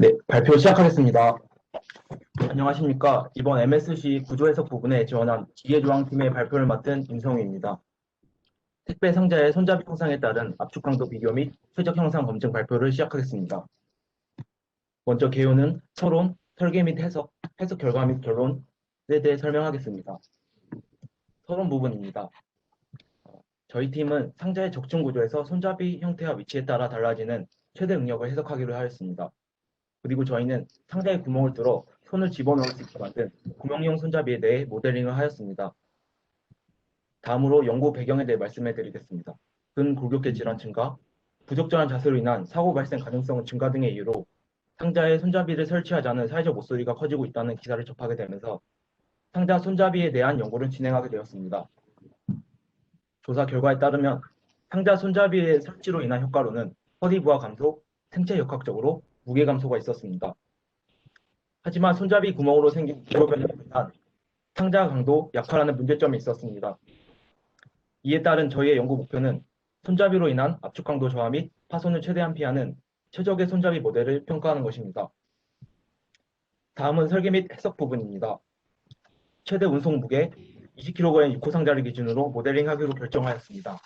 네, 발표 시작하겠습니다. 안녕하십니까. 이번 MSC 구조해석 부분에 지원한 기계조항팀의 발표를 맡은 임성우입니다. 택배 상자의 손잡이 형상에 따른 압축 강도 비교 및 최적 형상 검증 발표를 시작하겠습니다. 먼저 개요는 서론, 설계 및 해석, 해석 결과 및 결론에 대해 설명하겠습니다. 서론 부분입니다. 저희 팀은 상자의 적층 구조에서 손잡이 형태와 위치에 따라 달라지는 최대 응력을 해석하기로 하였습니다. 그리고 저희는 상자에 구멍을 뚫어 손을 집어넣을 수 있게 만든 구멍형 손잡이에 대해 모델링을 하였습니다. 다음으로 연구 배경에 대해 말씀해 드리겠습니다. 근골격계 질환 증가, 부적절한 자세로 인한 사고 발생 가능성 증가 등의 이유로 상자에 손잡이를 설치하자는 사회적 목소리가 커지고 있다는 기사를 접하게 되면서 상자 손잡이에 대한 연구를 진행하게 되었습니다. 조사 결과에 따르면 상자 손잡이의 설치로 인한 효과로는 허리 부하 감소, 생체 역학적으로 무게 감소가 있었습니다. 하지만 손잡이 구멍으로 생긴 기호 변형에 의한 상자 강도 약화라는 문제점이 있었습니다. 이에 따른 저희의 연구 목표는 손잡이로 인한 압축 강도 저하 및 파손을 최대한 피하는 최적의 손잡이 모델을 평가하는 것입니다. 다음은 설계 및 해석 부분입니다. 최대 운송 무게 20kg 6호 상자를 기준으로 모델링하기로 결정하였습니다.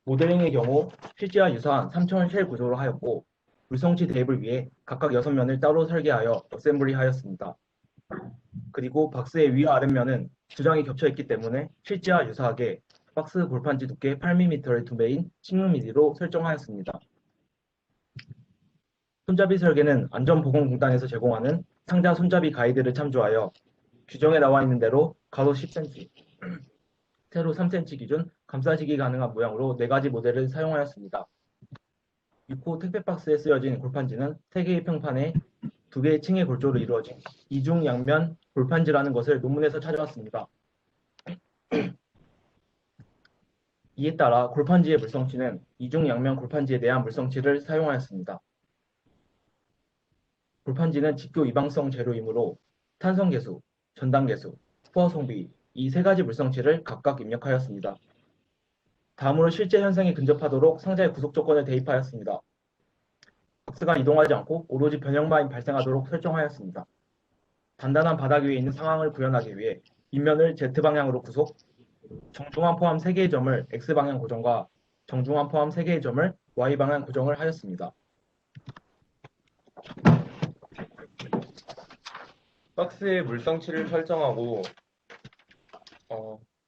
모델링의 경우 실제와 유사한 3차원 쉘 구조로 하였고 물성치 대입을 위해 각각 6면을 따로 설계하여 어셈블리 하였습니다. 그리고 박스의 위 아랫면은 두 장이 겹쳐있기 때문에 실제와 유사하게 박스 골판지 두께 8mm의 2배인 16mm로 설정하였습니다. 손잡이 설계는 안전보건공단에서 제공하는 상자 손잡이 가이드를 참조하여 규정에 나와 있는 대로 가로 10cm, 세로 3cm 기준 감싸지기 가능한 모양으로 4가지 모델을 사용하였습니다. 6호 택배 박스에 쓰여진 골판지는 3개의 평판에 2개의 층의 골조로 이루어진 이중 양면 골판지라는 것을 논문에서 찾아왔습니다. 이에 따라 골판지의 물성치는 이중 양면 골판지에 대한 물성치를 사용하였습니다. 골판지는 직교 이방성 재료이므로 탄성계수, 전단계수, 스포어 성비 이 3가지 물성치를 각각 입력하였습니다. 다음으로 실제 현상에 근접하도록 상자의 구속 조건을 대입하였습니다. 박스가 이동하지 않고 오로지 변형만 발생하도록 설정하였습니다. 단단한 바닥 위에 있는 상황을 구현하기 위해 윗면을 Z방향으로 구속, 정중앙 포함 3개의 점을 X방향 고정과 정중앙 포함 3개의 점을 Y방향 고정을 하였습니다. 박스의 물성치를 설정하고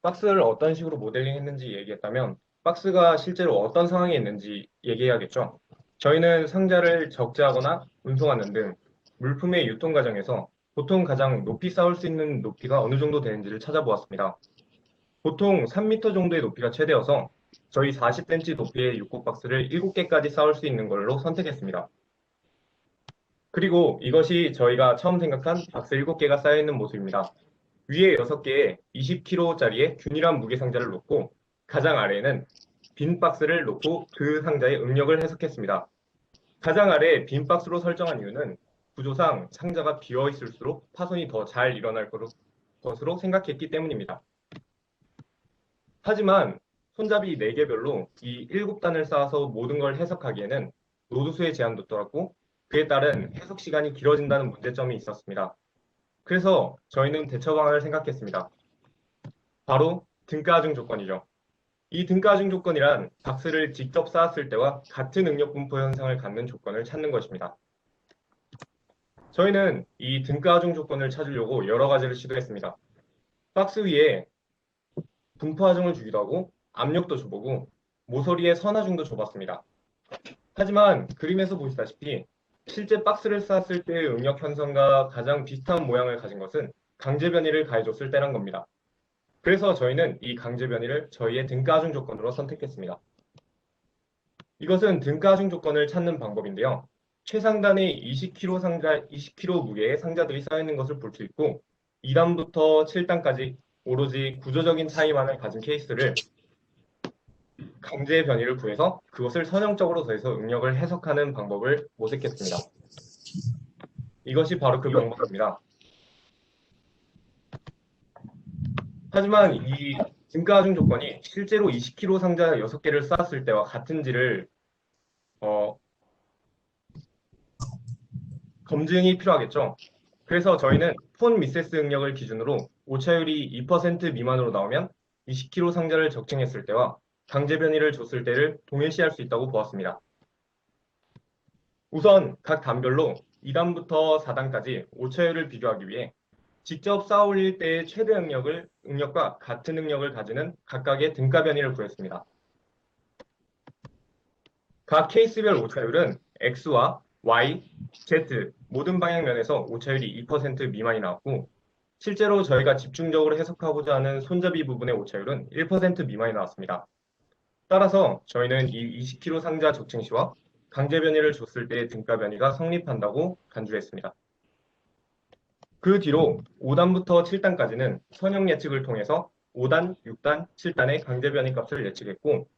박스를 어떤 식으로 모델링 했는지 얘기했다면 박스가 실제로 어떤 상황에 있는지 얘기해야겠죠. 저희는 상자를 적재하거나 운송하는 등 물품의 유통 과정에서 보통 가장 높이 쌓을 수 있는 높이가 어느 정도 되는지를 찾아보았습니다. 보통 3m 정도의 높이가 최대여서 저희 40cm 높이의 6곱 박스를 7개까지 쌓을 수 있는 걸로 선택했습니다. 그리고 이것이 저희가 처음 생각한 박스 7개가 쌓여있는 모습입니다. 위에 6개의 20kg짜리의 균일한 무게 상자를 놓고 가장 아래에는 빈 박스를 놓고 그 상자의 응력을 해석했습니다. 가장 아래에 빈 박스로 설정한 이유는 구조상 상자가 비어 있을수록 파손이 더 잘 일어날 것으로 생각했기 때문입니다. 하지만 손잡이 4개별로 이 7단을 쌓아서 모든 걸 해석하기에는 노드수의 제한도 떠났고 그에 따른 해석 시간이 길어진다는 문제점이 있었습니다. 그래서 저희는 대처 방안을 생각했습니다. 바로 등가중 조건이죠. 이 등가중 조건이란 박스를 직접 쌓았을 때와 같은 응력 분포 현상을 갖는 조건을 찾는 것입니다. 저희는 이 등가중 조건을 찾으려고 여러 가지를 시도했습니다. 박스 위에 분포 하중을 주기도 하고 압력도 줘보고 모서리에 선하중도 줘봤습니다. 하지만 그림에서 보시다시피 실제 박스를 쌓았을 때의 응력 현상과 가장 비슷한 모양을 가진 것은 강제 변이를 가해줬을 때란 겁니다. 그래서 저희는 이 강제 변이를 저희의 등가중 조건으로 선택했습니다. 이것은 등가중 조건을 찾는 방법인데요. 최상단의 20kg 무게의 상자들이 쌓여있는 것을 볼 수 있고 2단부터 7단까지 오로지 구조적인 차이만을 가진 케이스를 강제 변이를 구해서 그것을 선형적으로 더해서 응력을 해석하는 방법을 모색했습니다. 이것이 바로 그 방법입니다. 하지만 이 등가중 조건이 실제로 20kg 상자 6개를 쌓았을 때와 같은지를 검증이 필요하겠죠. 그래서 저희는 폰 미세스 응력을 기준으로 오차율이 2% 미만으로 나오면 20kg 상자를 적층했을 때와 강제 변이를 줬을 때를 동일시할 수 있다고 보았습니다. 우선 각 단별로 2단부터 4단까지 오차율을 비교하기 위해 직접 쌓아 올릴 때의 최대 응력과 같은 응력을 가지는 각각의 등가 변이를 구했습니다. 각 케이스별 오차율은 X와 Y, Z 모든 방향면에서 오차율이 2% 미만이 나왔고 실제로 저희가 집중적으로 해석하고자 하는 손잡이 부분의 오차율은 1% 미만이 나왔습니다. 따라서 저희는 이 20kg 상자 적층 시와 강제 변이를 줬을 때의 등가 변이가 성립한다고 간주했습니다. 그 뒤로 5단부터 7단까지는 선형 예측을 통해서 5단, 6단, 7단의 강제 변이 값을 예측했고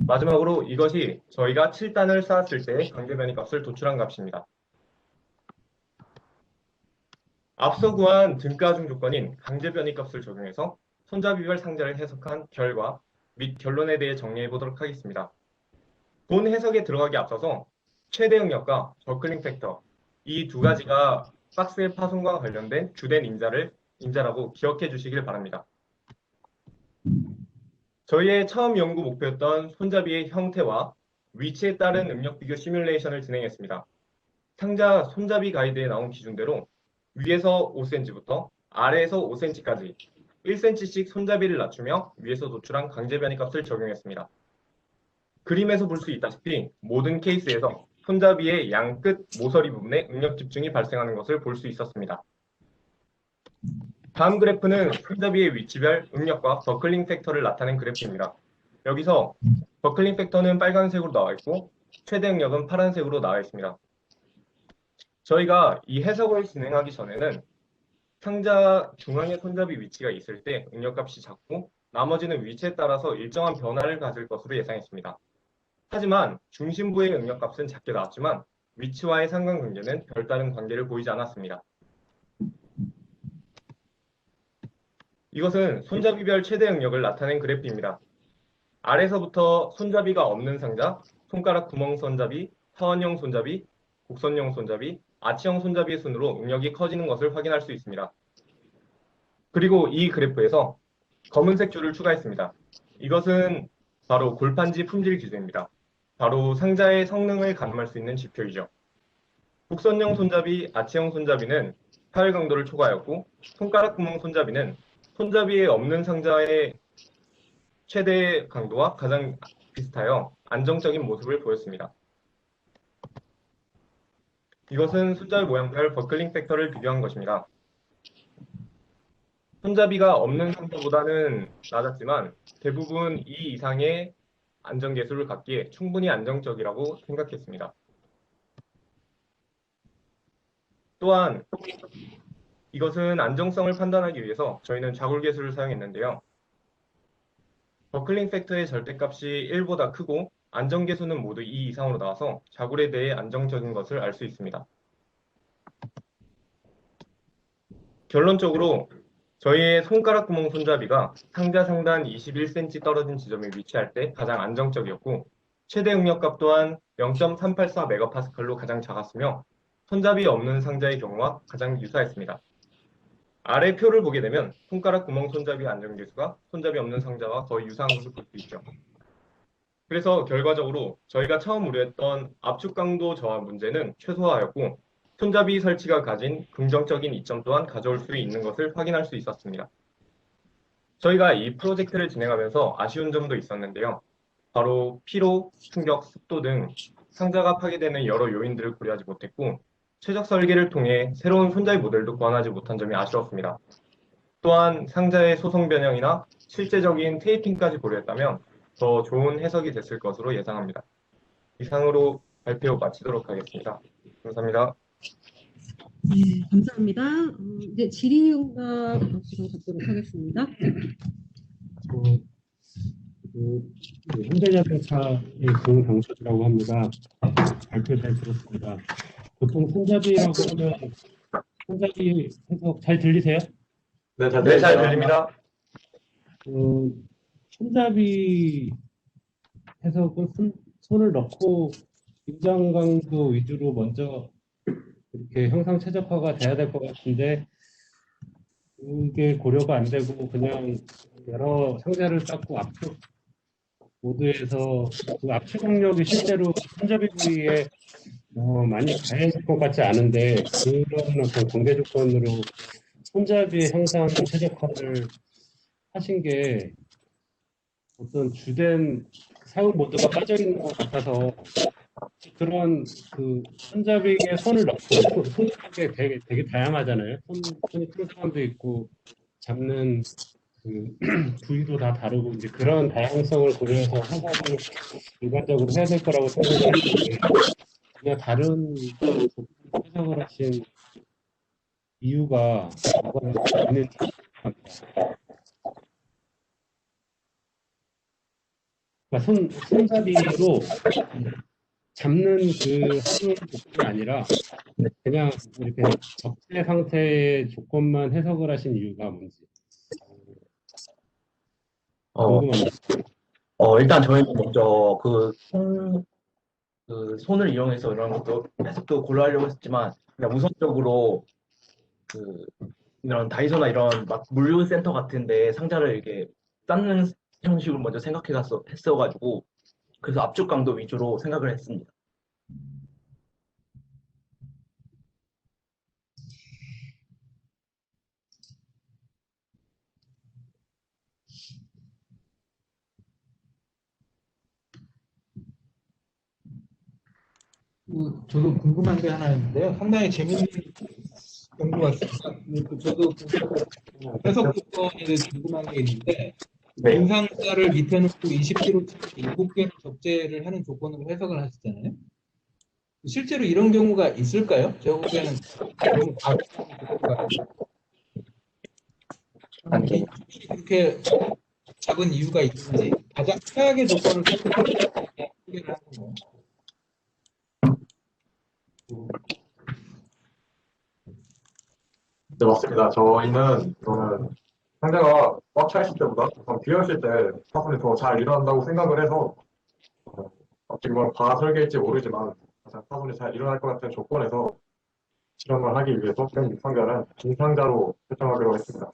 마지막으로 이것이 저희가 7단을 쌓았을 때의 강제 변이 값을 도출한 값입니다. 앞서 구한 등가중 조건인 강제 변이 값을 적용해서 손잡이별 상자를 해석한 결과 및 결론에 대해 정리해 보도록 하겠습니다. 본 해석에 들어가기 앞서서 최대 응력과 버클링 팩터 이 두 가지가 박스의 파손과 관련된 주된 인자라고 기억해 주시길 바랍니다. 저희의 처음 연구 목표였던 손잡이의 형태와 위치에 따른 응력 비교 시뮬레이션을 진행했습니다. 상자 손잡이 가이드에 나온 기준대로 위에서 5cm부터 아래에서 5cm까지 1cm씩 손잡이를 낮추며 위에서 도출한 강제 변이 값을 적용했습니다. 그림에서 볼 수 있다시피 모든 케이스에서 손잡이의 양 끝 모서리 부분에 응력 집중이 발생하는 것을 볼 수 있었습니다. 다음 그래프는 손잡이의 위치별 응력과 버클링 팩터를 나타낸 그래프입니다. 여기서 버클링 팩터는 빨간색으로 나와 있고 최대 응력은 파란색으로 나와 있습니다. 저희가 이 해석을 진행하기 전에는 상자 중앙에 손잡이 위치가 있을 때 응력값이 작고 나머지는 위치에 따라서 일정한 변화를 가질 것으로 예상했습니다. 하지만 중심부의 응력값은 작게 나왔지만 위치와의 상관관계는 별다른 관계를 보이지 않았습니다. 이것은 손잡이별 최대 응력을 나타낸 그래프입니다. 아래서부터 손잡이가 없는 상자, 손가락 구멍 손잡이, 타원형 손잡이, 곡선형 손잡이, 아치형 손잡이의 순으로 응력이 커지는 것을 확인할 수 있습니다. 그리고 이 그래프에서 검은색 줄을 추가했습니다. 이것은 바로 골판지 품질 기준입니다. 바로 상자의 성능을 가늠할 수 있는 지표이죠. 곡선형 손잡이, 아치형 손잡이는 파열 강도를 초과하였고 손가락 구멍 손잡이는 손잡이에 없는 상자의 최대 강도와 가장 비슷하여 안정적인 모습을 보였습니다. 이것은 손잡이 모양별 버클링 팩터를 비교한 것입니다. 손잡이가 없는 상자보다는 낮았지만 대부분 2 이상의 안정계수를 갖기에 충분히 안정적이라고 생각했습니다. 또한 이것은 안정성을 판단하기 위해서 저희는 좌굴계수를 사용했는데요. 버클링 팩터의 절대값이 1보다 크고 안정계수는 모두 2 이상으로 나와서 좌굴에 대해 안정적인 것을 알 수 있습니다. 결론적으로 저희의 손가락 구멍 손잡이가 상자 상단 21cm 떨어진 지점에 위치할 때 가장 안정적이었고 최대 응력값 또한 0.384MPa로 가장 작았으며 손잡이 없는 상자의 경우와 가장 유사했습니다. 아래 표를 보게 되면 손가락 구멍 손잡이 안정계수가 손잡이 없는 상자와 거의 유사한 것을 볼 수 있죠. 그래서 결과적으로 저희가 처음 우려했던 압축 강도 저하 문제는 최소화하였고 손잡이 설치가 가진 긍정적인 이점 또한 가져올 수 있는 것을 확인할 수 있었습니다. 저희가 이 프로젝트를 진행하면서 아쉬운 점도 있었는데요. 바로 피로, 충격, 습도 등 상자가 파괴되는 여러 요인들을 고려하지 못했고 최적 설계를 통해 새로운 손잡이 모델도 고안하지 못한 점이 아쉬웠습니다. 또한 상자의 소성 변형이나 실제적인 테이핑까지 고려했다면 더 좋은 해석이 됐을 것으로 예상합니다. 이상으로 발표 마치도록 하겠습니다. 감사합니다. 네, 감사합니다. 이제 질의응답 시간 갖도록 하겠습니다. 현대자동차의 공당초지라고 합니다. 발표 잘 들었습니다. 보통 손잡이라고 하면 손잡이 해석 잘 들리세요? 네, 잘 들립니다. 손잡이 해석은 손을 넣고 임장 강도 위주로 먼저 이렇게 형상 최적화가 돼야 될 것 같은데 그게 고려가 안 되고 그냥 여러 상자를 쌓고 압축 모드에서 그 압축 능력이 실제로 손잡이 부위에 많이 가해질 것 같지 않은데 그런 어떤 관계 조건으로 손잡이 형상 최적화를 하신 게 어떤 주된 사용 모드가 빠져 있는 것 같아서 그런 그 손잡이에 손을 넣고 손잡이가 되게 다양하잖아요. 손이 큰 사람도 있고 잡는 그 부위도 다 다르고 이제 그런 다양성을 고려해서 해석을 일반적으로 해야 될 거라고 생각했는데 그냥 다른 해석을 하신 이유가 뭐가 있는지 궁금합니다. 그러니까 손잡이로 잡는 그 하는 조건이 아니라 그냥 이렇게 접대 상태의 조건만 해석을 하신 이유가 뭔지 어, 궁금합니다. 일단 저희는 먼저 손을 이용해서 이런 것도 해석도 고려하려고 했지만 그냥 우선적으로 그 이런 다이소나 이런 막 물류센터 같은데 상자를 이렇게 쌓는 형식으로 먼저 했어가지고 그래서 압축 강도 위주로 생각을 했습니다. 저도 궁금한 게 하나 있는데요. 상당히 재밌는 연구 같습니다. 저도 해석 조건에 대해서 궁금한 게 있는데, 네, 인상자를 밑에 놓고 20kg짜리 7개를 적재를 하는 조건으로 해석을 하시잖아요. 실제로 이런 경우가 있을까요? 제가 보기에는 너무 과격한 조건가. 아니, 그렇게 잡은 이유가 있는지 가장 최악의 조건을 선택해서 소개를 하는 건가요? 네, 맞습니다. 저희는 상대가 꽉 차 있을 때보다 우선 비어 있을 때 파손이 더 잘 일어난다고 생각을 해서 어떻게 보면 과설계일지 모르지만 가장 파손이 잘 일어날 것 같은 조건에서 실험을 하기 위해서 뺀 상자는 빈상자로 설정하기로 했습니다.